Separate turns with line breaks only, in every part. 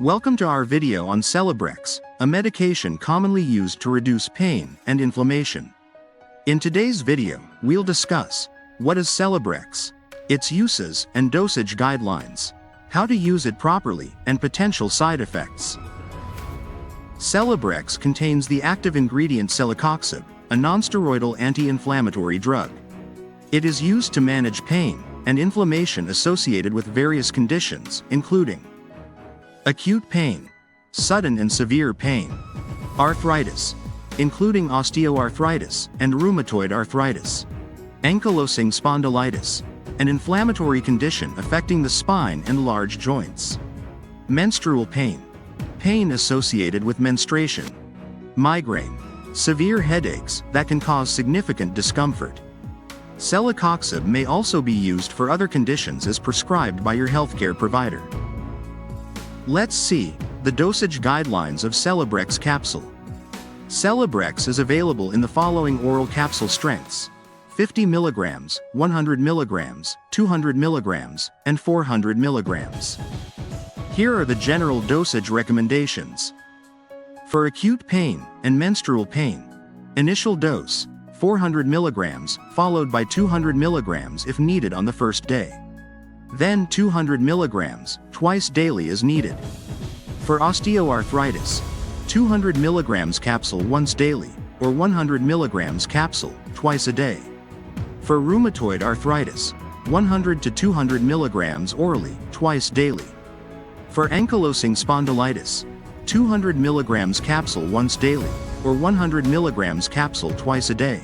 Welcome to our video on Celebrex, a medication commonly used to reduce pain and inflammation. In today's video, we'll discuss what is Celebrex, its uses and dosage guidelines, how to use it properly, and potential side effects. Celebrex contains the active ingredient Celecoxib, a nonsteroidal anti-inflammatory drug. It is used to manage pain and inflammation associated with various conditions, including acute pain, sudden and severe pain, arthritis, including osteoarthritis and rheumatoid arthritis, Ankylosing spondylitis, an inflammatory condition affecting the spine and large joints, menstrual pain, pain associated with menstruation, migraine, severe headaches that can cause significant discomfort. Celecoxib may also be used for other conditions as prescribed by your healthcare provider. Let's see the dosage guidelines of Celebrex capsule. Celebrex is available in the following oral capsule strengths: 50 mg, 100 mg, 200 mg, and 400 mg. Here are the general dosage recommendations. For acute pain and menstrual pain, initial dose 400 mg, followed by 200 mg if needed on the first day. Then 200 mg, twice daily as needed. For osteoarthritis, 200 mg capsule once daily, or 100 mg capsule twice a day. For rheumatoid arthritis, 100 to 200 mg orally, twice daily. For ankylosing spondylitis, 200 mg capsule once daily, or 100 mg capsule twice a day.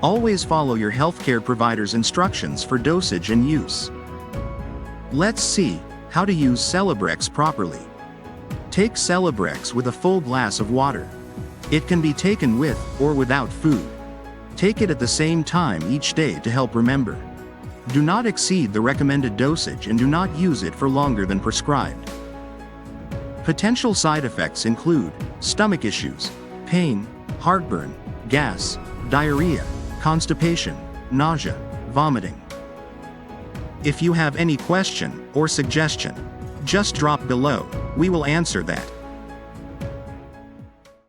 Always follow your healthcare provider's instructions for dosage and use. Let's see how to use Celebrex properly. Take Celebrex with a full glass of water. It can be taken with or without food. Take it at the same time each day to help remember. Do not exceed the recommended dosage and do not use it for longer than prescribed. Potential side effects include stomach issues, pain, heartburn, gas, diarrhea, constipation, nausea, vomiting. If you have any question or suggestion, just drop below, we will answer that.